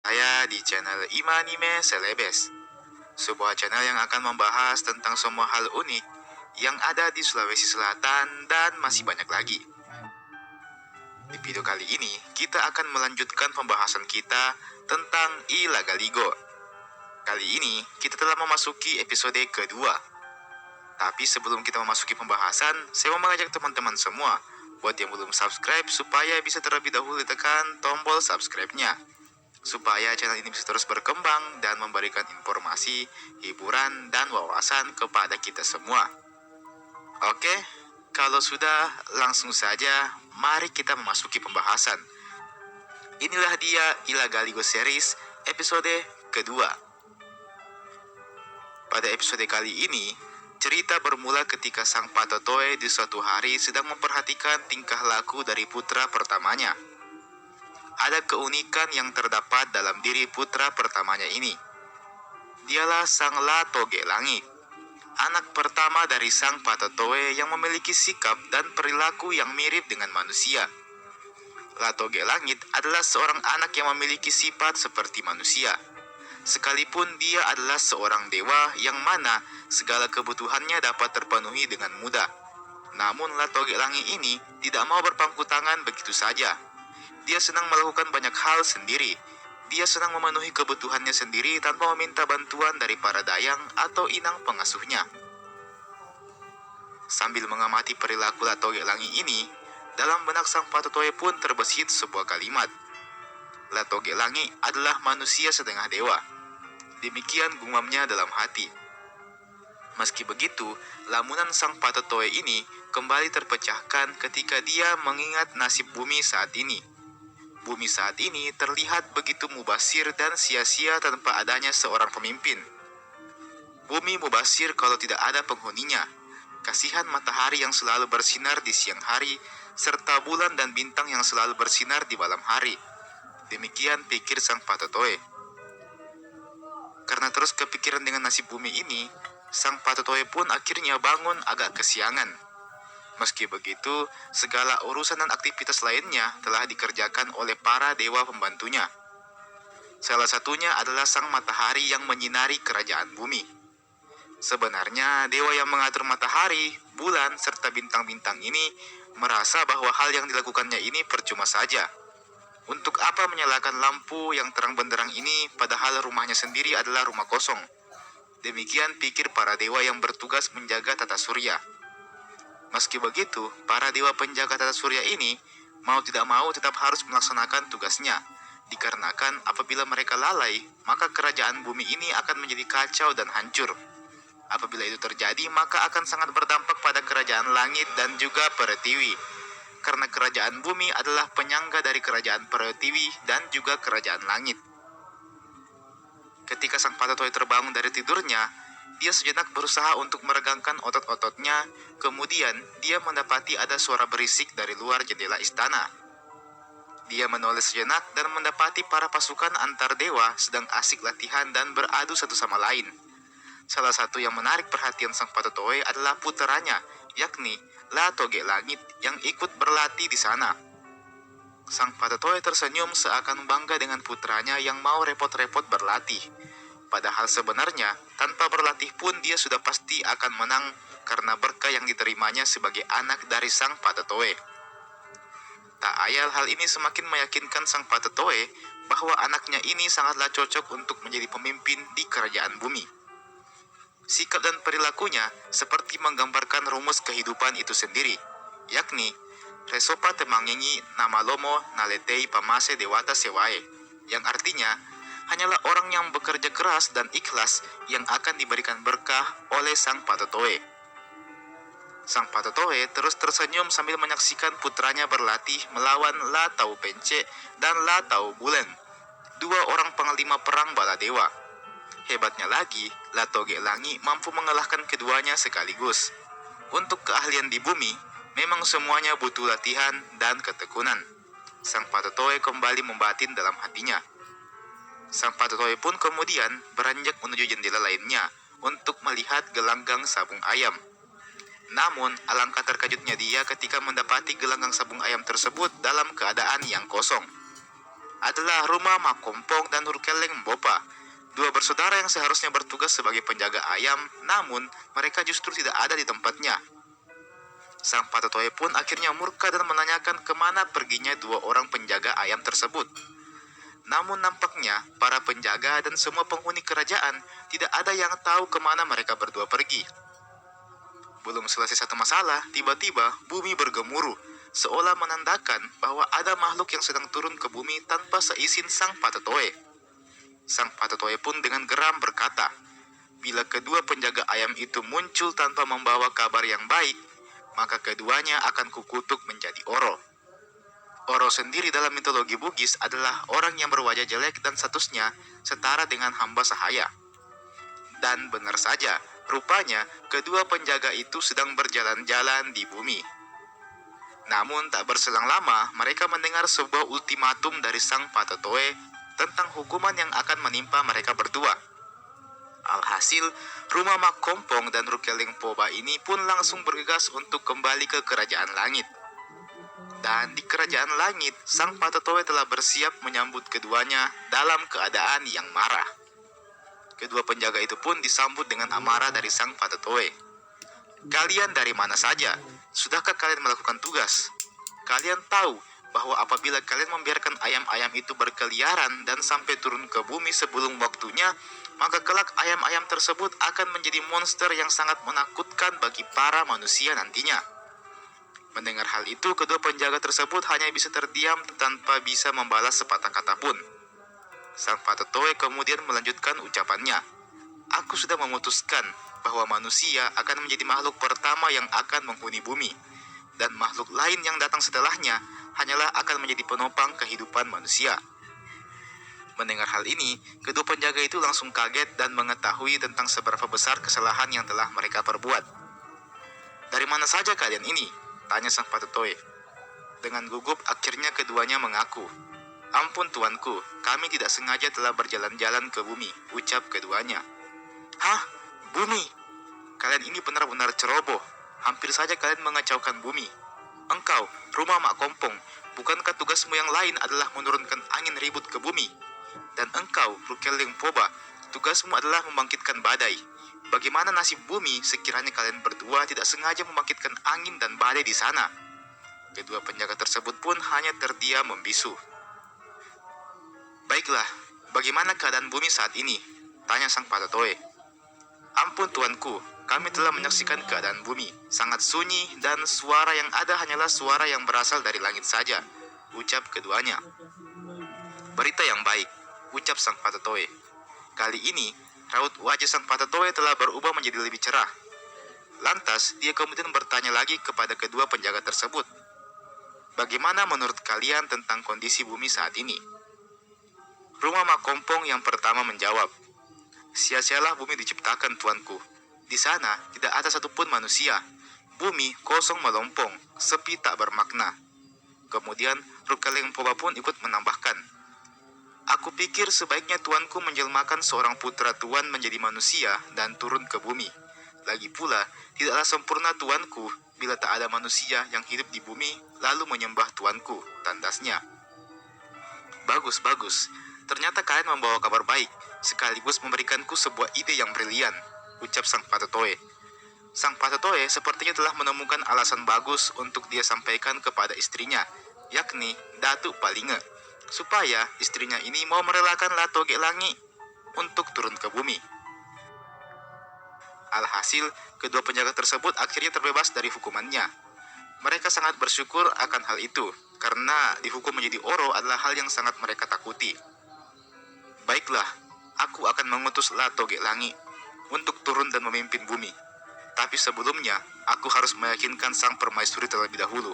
Saya di channel Imanime Celebes, sebuah channel yang akan membahas tentang semua hal unik yang ada di Sulawesi Selatan dan masih banyak lagi. Di video kali ini, kita akan melanjutkan pembahasan kita tentang Ilagaligo. Kali ini, kita telah memasuki episode kedua. Tapi sebelum kita memasuki pembahasan, saya mau mengajak teman-teman semua buat yang belum subscribe supaya bisa terlebih dahulu tekan tombol subscribe-nya, supaya channel ini bisa terus berkembang dan memberikan informasi, hiburan, dan wawasan kepada kita semua. Oke, kalau sudah, langsung saja mari kita memasuki pembahasan. Inilah dia Ilagaligo Series episode kedua. Pada episode kali ini, cerita bermula ketika sang Patotoe di suatu hari sedang memperhatikan tingkah laku dari putra pertamanya. Ada keunikan yang terdapat dalam diri putra pertamanya ini. Dialah sang Latoge Langit, anak pertama dari sang Patotoe yang memiliki sikap dan perilaku yang mirip dengan manusia. Latoge Langit adalah seorang anak yang memiliki sifat seperti manusia, sekalipun dia adalah seorang dewa yang mana segala kebutuhannya dapat terpenuhi dengan mudah. Namun Latoge Langit ini tidak mau berpangku tangan begitu saja. Dia senang melakukan banyak hal sendiri. Dia senang memenuhi kebutuhannya sendiri tanpa meminta bantuan dari para dayang atau inang pengasuhnya. Sambil mengamati perilaku Latoge Langit ini, dalam benak sang Patotoe pun terbesit sebuah kalimat. Latoge Langit adalah manusia setengah dewa. Demikian gumamnya dalam hati. Meski begitu, lamunan sang Patotoe ini kembali terpecahkan ketika dia mengingat nasib bumi saat ini. Bumi saat ini terlihat begitu mubasir dan sia-sia tanpa adanya seorang pemimpin. Bumi mubasir kalau tidak ada penghuninya. Kasihan matahari yang selalu bersinar di siang hari, serta bulan dan bintang yang selalu bersinar di malam hari. Demikian pikir sang Patotoe. Karena terus kepikiran dengan nasib bumi ini, sang Patotoe pun akhirnya bangun agak kesiangan. Meski begitu, segala urusan dan aktivitas lainnya telah dikerjakan oleh para dewa pembantunya. Salah satunya adalah sang matahari yang menyinari kerajaan bumi. Sebenarnya, dewa yang mengatur matahari, bulan, serta bintang-bintang ini merasa bahwa hal yang dilakukannya ini percuma saja. Untuk apa menyalakan lampu yang terang benderang ini padahal rumahnya sendiri adalah rumah kosong? Demikian pikir para dewa yang bertugas menjaga tata surya. Meski begitu, para dewa penjaga tata surya ini mau tidak mau tetap harus melaksanakan tugasnya. Dikarenakan apabila mereka lalai, maka kerajaan bumi ini akan menjadi kacau dan hancur. Apabila itu terjadi, maka akan sangat berdampak pada kerajaan langit dan juga Pertiwi. Karena kerajaan bumi adalah penyangga dari kerajaan Pertiwi dan juga kerajaan langit. Ketika sang Patotoe terbangun dari tidurnya, dia sejenak berusaha untuk meregangkan otot-ototnya. Kemudian, dia mendapati ada suara berisik dari luar jendela istana. Dia menoleh sejenak dan mendapati para pasukan antar dewa sedang asik latihan dan beradu satu sama lain. Salah satu yang menarik perhatian sang Patotoe adalah puteranya, yakni Latoge Langit yang ikut berlatih di sana. Sang Patotoe tersenyum seakan bangga dengan putranya yang mau repot-repot berlatih. Padahal sebenarnya, tanpa berlatih pun dia sudah pasti akan menang karena berkah yang diterimanya sebagai anak dari sang Patotoe. Tak ayal hal ini semakin meyakinkan sang Patotoe bahwa anaknya ini sangatlah cocok untuk menjadi pemimpin di kerajaan bumi. Sikap dan perilakunya seperti menggambarkan rumus kehidupan itu sendiri, yakni Resopa temangengi nama lomo naletei pamase dewata sewae, yang artinya hanyalah orang yang bekerja keras dan ikhlas yang akan diberikan berkah oleh sang Patotoe. Sang Patotoe terus tersenyum sambil menyaksikan putranya berlatih melawan Latau Pence dan Latau Bulen, dua orang panglima perang bala dewa. Hebatnya lagi, Latoge Langit mampu mengalahkan keduanya sekaligus. Untuk keahlian di bumi, memang semuanya butuh latihan dan ketekunan. Sang Patotoe kembali membatin dalam hatinya. Sang Patotoe pun kemudian beranjak menuju jendela lainnya untuk melihat gelanggang sabung ayam. Namun, alangkah terkejutnya dia ketika mendapati gelanggang sabung ayam tersebut dalam keadaan yang kosong. adalah Ruma Makompong dan Rukeleng Bopa, dua bersaudara yang seharusnya bertugas sebagai penjaga ayam, namun mereka justru tidak ada di tempatnya. Sang Patetoe pun akhirnya murka dan menanyakan kemana perginya dua orang penjaga ayam tersebut. Namun nampaknya para penjaga dan semua penghuni kerajaan tidak ada yang tahu kemana mereka berdua pergi. Belum selesai satu masalah, tiba-tiba bumi bergemuruh, seolah menandakan bahwa ada makhluk yang sedang turun ke bumi tanpa seizin Sang Patetoe. Sang Patetoe pun dengan geram berkata, bila kedua penjaga ayam itu muncul tanpa membawa kabar yang baik, maka keduanya akan kukutuk menjadi Oro. Oro sendiri dalam mitologi Bugis adalah orang yang berwajah jelek dan statusnya setara dengan hamba sahaya. Dan benar saja, rupanya kedua penjaga itu sedang berjalan-jalan di bumi. Namun tak berselang lama, mereka mendengar sebuah ultimatum dari Sang Patetoe tentang hukuman yang akan menimpa mereka berdua. Alhasil, Ruma Makompong dan Rukeleng Poba ini pun langsung bergegas untuk kembali ke Kerajaan Langit. Dan di Kerajaan Langit, Sang Patetoe telah bersiap menyambut keduanya dalam keadaan yang marah. Kedua penjaga itu pun disambut dengan amarah dari Sang Patetoe. Kalian dari mana saja? Sudahkah kalian melakukan tugas? Kalian tahu bahwa apabila kalian membiarkan ayam-ayam itu berkeliaran dan sampai turun ke bumi sebelum waktunya, maka kelak ayam-ayam tersebut akan menjadi monster yang sangat menakutkan bagi para manusia nantinya. Mendengar hal itu, kedua penjaga tersebut hanya bisa terdiam tanpa bisa membalas sepatah kata pun. Sang Patetoe kemudian melanjutkan ucapannya. Aku sudah memutuskan bahwa manusia akan menjadi makhluk pertama yang akan menghuni bumi, dan makhluk lain yang datang setelahnya hanyalah akan menjadi penopang kehidupan manusia. Mendengar hal ini, kedua penjaga itu langsung kaget dan mengetahui tentang seberapa besar kesalahan yang telah mereka perbuat. Dari mana saja kalian ini? Tanya Sang Patetoe. Dengan gugup akhirnya keduanya mengaku. Ampun tuanku, kami tidak sengaja telah berjalan-jalan ke bumi, ucap keduanya. Hah? Bumi? Kalian ini benar-benar ceroboh. Hampir saja kalian mengacaukan bumi. Engkau, Ruma Makompong, bukankah tugasmu yang lain adalah menurunkan angin ribut ke bumi? Dan engkau, Rukeleng Poba, tugasmu adalah membangkitkan badai. Bagaimana nasib bumi sekiranya kalian berdua tidak sengaja membangkitkan angin dan badai di sana? Kedua penjaga tersebut pun hanya terdiam membisu. Baiklah, bagaimana keadaan bumi saat ini? Tanya Sang Patetoe. Ampun tuanku, kami telah menyaksikan keadaan bumi. Sangat sunyi dan suara yang ada hanyalah suara yang berasal dari langit saja, ucap keduanya. Berita yang baik, ucap Sang Patetoe. Kali ini, raut wajah Sang Patetoe telah berubah menjadi lebih cerah. Lantas, dia kemudian bertanya lagi kepada kedua penjaga tersebut. Bagaimana menurut kalian tentang kondisi bumi saat ini? Ruma Makompong yang pertama menjawab. Sia-sialah bumi diciptakan tuanku. Di sana tidak ada satupun manusia. Bumi kosong melompong, sepi tak bermakna. Kemudian Rukeleng Poba pun ikut menambahkan. Aku pikir sebaiknya tuanku menjelmakan seorang putra tuan menjadi manusia dan turun ke bumi. Lagi pula, tidaklah sempurna tuanku bila tak ada manusia yang hidup di bumi lalu menyembah tuanku, tandasnya. Bagus, bagus. Ternyata kalian membawa kabar baik, sekaligus memberikanku sebuah ide yang brilian, ucap Sang Patetoe. Sang Patetoe sepertinya telah menemukan alasan bagus untuk dia sampaikan kepada istrinya, yakni Datuk Palinge, supaya istrinya ini mau merelakan Latoge Langi untuk turun ke bumi. Alhasil, kedua penjaga tersebut akhirnya terbebas dari hukumannya. Mereka sangat bersyukur akan hal itu, karena dihukum menjadi Oro adalah hal yang sangat mereka takuti. Baiklah, aku akan mengutus Latoge Langi untuk turun dan memimpin bumi. Tapi sebelumnya, aku harus meyakinkan Sang Permaisuri terlebih dahulu,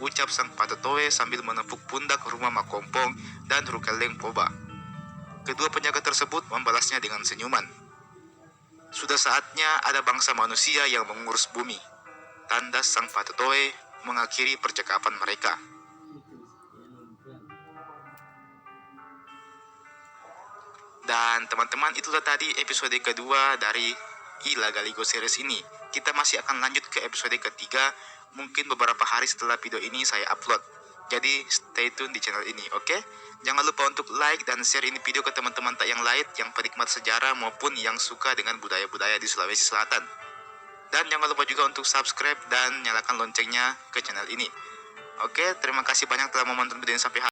ucap Sang Patetoe sambil menepuk pundak Ruma Makompong dan Rukeleng Poba. Kedua penjaga tersebut membalasnya dengan senyuman. Sudah saatnya ada bangsa manusia yang mengurus bumi, tandas Sang Patetoe mengakhiri percakapan mereka. Dan teman-teman, itulah tadi episode kedua dari Ila Galigo series ini. Kita masih akan lanjut ke episode ketiga, mungkin beberapa hari setelah video ini saya upload. Jadi stay tune di channel ini, oke? Jangan lupa untuk like dan share ini video ke teman-teman tak yang lain yang penikmat sejarah maupun yang suka dengan budaya-budaya di Sulawesi Selatan. Dan jangan lupa juga untuk subscribe dan nyalakan loncengnya ke channel ini. Oke, terima kasih banyak telah menonton video ini sampai habis.